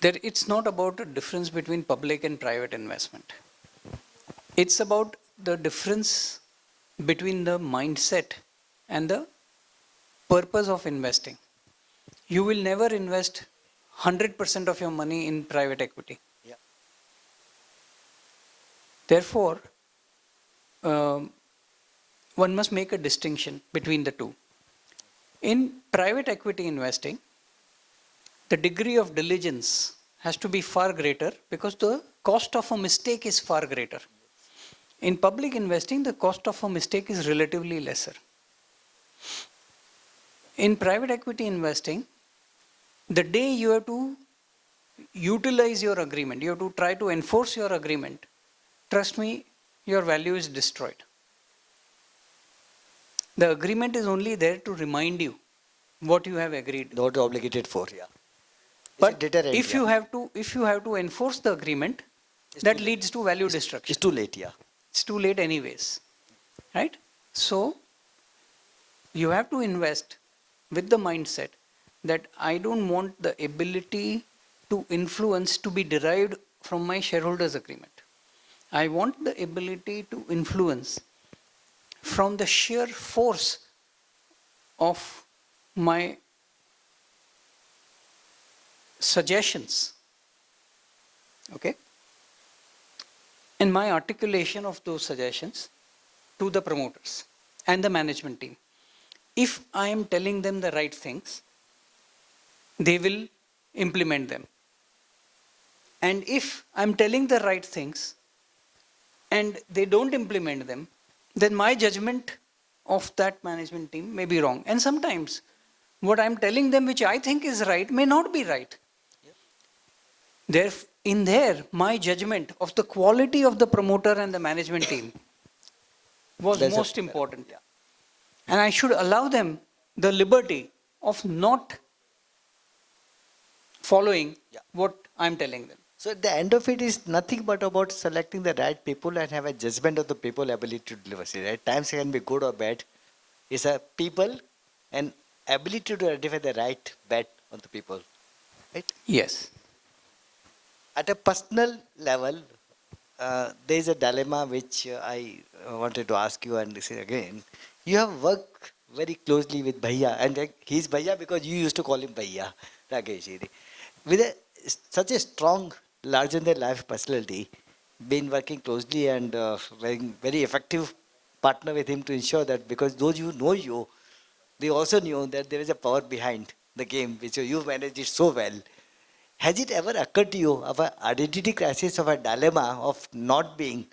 it's not about a difference between public and private investment. It's about the difference between the mindset and the purpose of investing. You will never invest 100% of your money in private equity. Yeah. Therefore, one must make a distinction between the two. In private equity investing, the degree of diligence has to be far greater because the cost of a mistake is far greater. In public investing, the cost of a mistake is relatively lesser. In private equity investing, the day you have to utilize your agreement, you have to try to enforce your agreement, trust me, your value is destroyed. The agreement is only there to remind you what you have agreed. Not obligated for, yeah. But if you have to enforce the agreement, that leads to value destruction. It's too late, yeah. It's too late anyways, right? So you have to invest with the mindset that I don't want the ability to influence to be derived from my shareholders agreement. I want the ability to influence from the sheer force of my suggestions, okay, and my articulation of those suggestions to the promoters and the management team. If I am telling them the right things, they will implement them. And if I'm telling the right things and they don't implement them, then my judgment of that management team may be wrong. And sometimes what I'm telling them, which I think is right, may not be right. In there, my judgment of the quality of the promoter and the management team was most important. Yeah. And I should allow them the liberty of not following what I'm telling them. So at the end of it is nothing but about selecting the right people and have a judgment of the people ability to deliver. See, right? Times can be good or bad. It's a people and ability to identify the right bet on the people. Right? Yes. At a personal level, there is a dilemma which I wanted to ask you and say again. You have worked very closely with Bhaiya, and he's Bhaiya because you used to call him Bhaiya, Rakesh. With such a strong, larger-than-life personality, been working closely and very effective partner with him to ensure that, because those who know you, they also knew that there is a power behind the game, which you managed it so well. Has it ever occurred to you of an identity crisis, of a dilemma of not being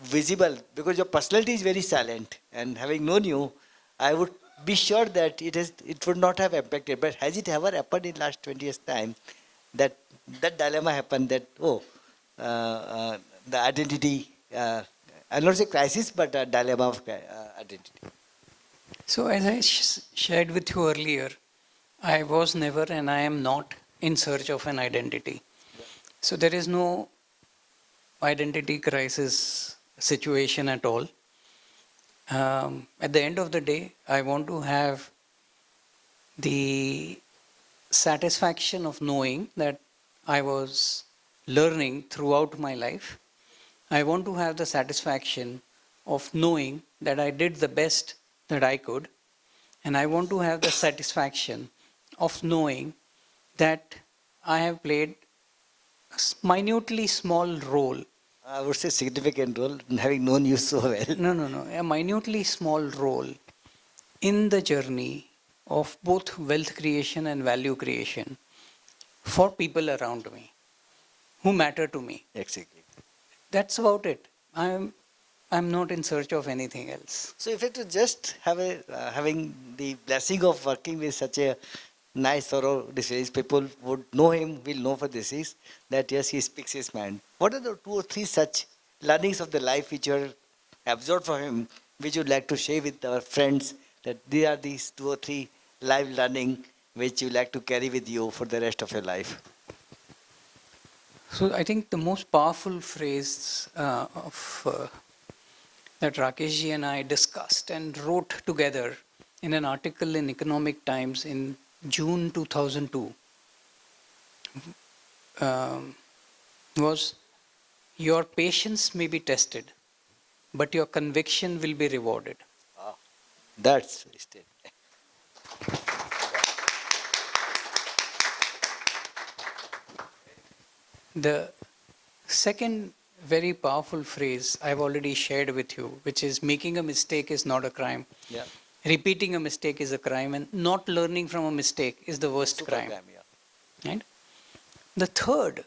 visible, because your personality is very silent, and having known you, I would be sure that it would not have impacted. But has it ever happened in last 20 years time that dilemma happened, that the identity, I'll not say crisis, but a dilemma of identity? So as I shared with you earlier, I was never and I am not in search of an identity. So there is no identity crisis situation at all. At the end of the day, I want to have the satisfaction of knowing that I was learning throughout my life. I want to have the satisfaction of knowing that I did the best that I could. And I want to have the satisfaction of knowing that I have played a minutely small role. I would say significant role, having known you so well. No, a minutely small role in the journey of both wealth creation and value creation for people around me who matter to me. Exactly. That's about it. I'm not in search of anything else. So if it was just having the blessing of working with such a nice, thorough disease, people would know him, will know for disease, that yes, he speaks his mind. What are the 2 or 3 such learnings of the life which you are absorbed from him, which you'd like to share with our friends, that there are these 2 or 3 life learning which you like to carry with you for the rest of your life? So I think the most powerful phrase that Rakeshji and I discussed and wrote together in an article in Economic Times in June 2002 was, your patience may be tested, but your conviction will be rewarded. That's it. The second very powerful phrase I've already shared with you, which is making a mistake is not a crime. Yeah. Repeating a mistake is a crime, and not learning from a mistake is the worst Super crime. yeah. Right? The third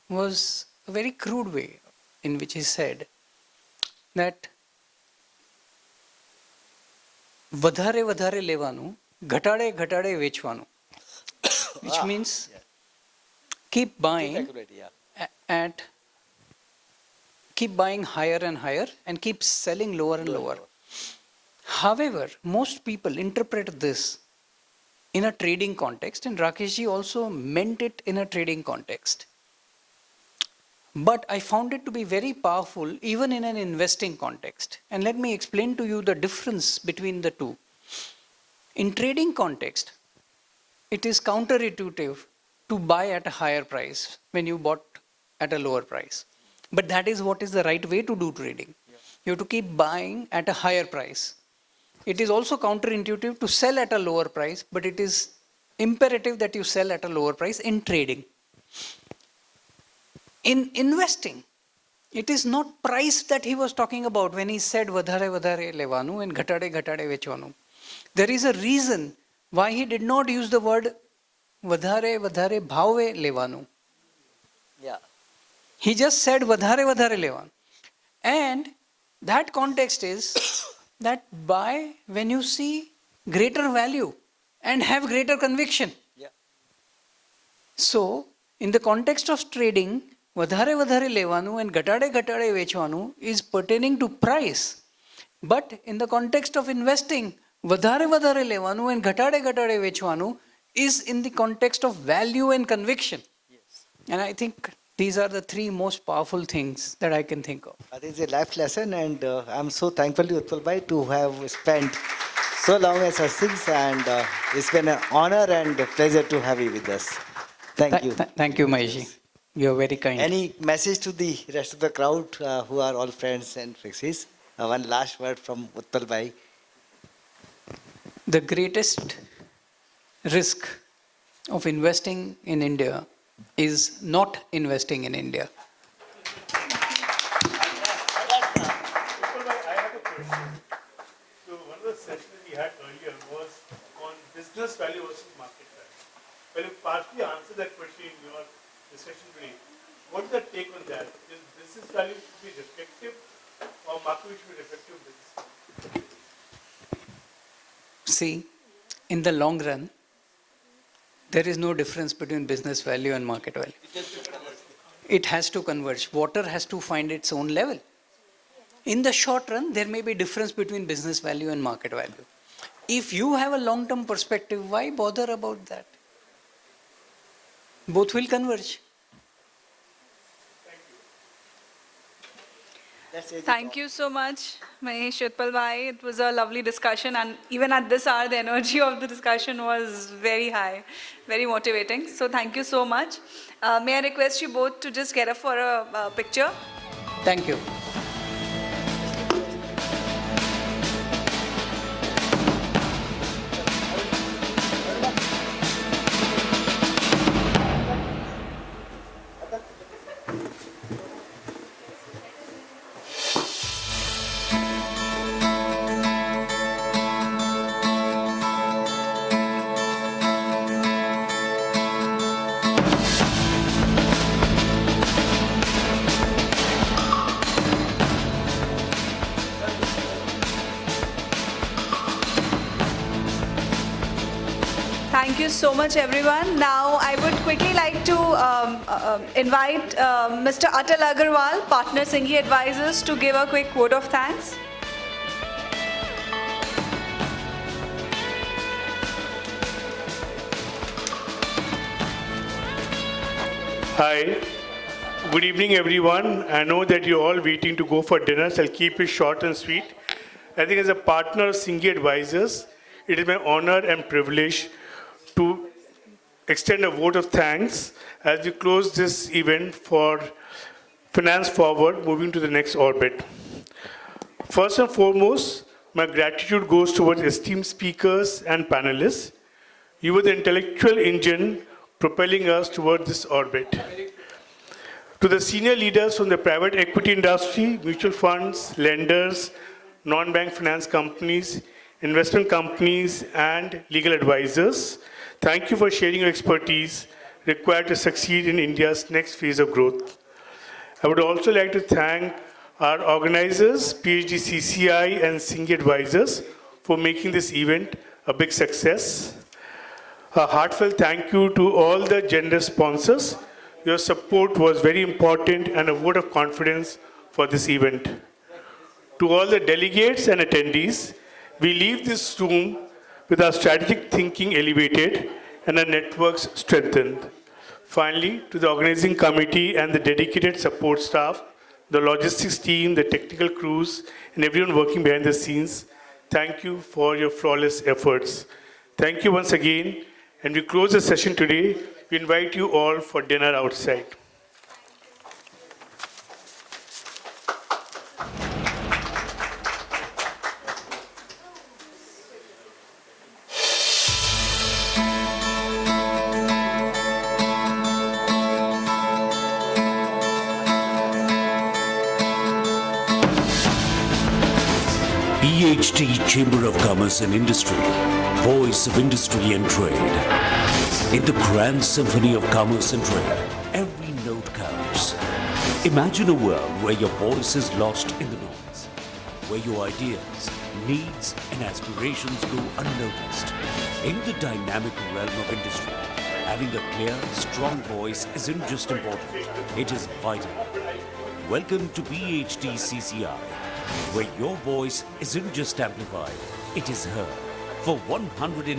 was a very crude way in which he said that વધારે વધારે લેવાનું, ઘટાડે ઘટાડે વેચવાનું, which means yeah. keep buying Accurate, yeah. at keep buying higher and higher and keep selling lower and lower. However, most people interpret this in a trading context, and Rakeshji also meant it in a trading context. But I found it to be very powerful even in an investing context. And let me explain to you the difference between the two. In trading context, it is counterintuitive to buy at a higher price when you bought at a lower price. But that is what is the right way to do trading. You have to keep buying at a higher price. It is also counterintuitive to sell at a lower price, but it is imperative that you sell at a lower price in trading. In investing, it is not price that he was talking about when he said vadhare vadhare levanu and ghatade ghatade vechvanu. There is a reason why he did not use the word vadhare vadhare bhave levanu. Yeah. He just said vadhare vadhare levanu. And that context is that buy when you see greater value and have greater conviction. Yeah. So, in the context of trading, વધારે વધારે લેવાનું and ઘટાડે ઘટાડે વેચવાનું is pertaining to price. But in the context of investing, વધારે વધારે લેવાનું and ઘટાડે ઘટાડે વેચવાનું is in the context of value and conviction. Yes. And I think these are the three most powerful things that I can think of. I think it's a life lesson, and I'm so thankful to Utpal bhai to have spent so long as our things, and it's been an honor and a pleasure to have you with us. Thank you. Thank you, Maheshji. You're very kind. Any message to the rest of the crowd who are all friends and frixies? One last word from Utpal bhai. The greatest risk of investing in India is not investing in India. Utpal bhai, I have a question. So one of the sessions we had earlier was on business value versus market value. Well, you partially answered that question in your discussion today. What is the take on that? Is business value to be reflective or market value should be reflective of business value? See, in the long run, there is no difference between business value and market value. It has to converge. Water has to find its own level. In the short run, there may be difference between business value and market value. If you have a long-term perspective, why bother about that? Both will converge. Thank you so much, Mahesh, Utpal bhai. It was a lovely discussion, and even at this hour, the energy of the discussion was very high, very motivating. So thank you so much. May I request you both to just get up for a picture? Thank you. Thank you so much, everyone. Now, I would quickly like to invite Mr. Utpal Agarwal, Partner Singhi Advisors, to give a quick vote of thanks. Hi. Good evening, everyone. I know that you're all waiting to go for dinner, so I'll keep it short and sweet. I think as a partner of Singhi Advisors, it is my honor and privilege to extend a vote of thanks as we close this event for Finance Forward moving to the next orbit. First and foremost, my gratitude goes towards esteemed speakers and panelists. You were the intellectual engine propelling us toward this orbit. To the senior leaders from the private equity industry, mutual funds, lenders, non-bank finance companies, investment companies, and legal advisors, thank you for sharing your expertise required to succeed in India's next phase of growth. I would also like to thank our organizers, PHDCCI and Singhi advisors, for making this event a big success. A heartfelt thank you to all the generous sponsors. Your support was very important and a vote of confidence for this event. To all the delegates and attendees, we leave this room with our strategic thinking elevated and our networks strengthened. Finally, to the organizing committee and the dedicated support staff, the logistics team, the technical crews, and everyone working behind the scenes, thank you for your flawless efforts. Thank you once again. And we close the session today. We invite you all for dinner outside. PHD Chamber of Commerce and Industry, voice of industry and trade. In the grand symphony of commerce and trade, every note counts. Imagine a world where your voice is lost in the noise, where your ideas, needs and aspirations go unnoticed. In the dynamic realm of industry, having a clear, strong voice isn't just important, it is vital. Welcome to PHDCCI, where your voice isn't just amplified, it is heard. For 190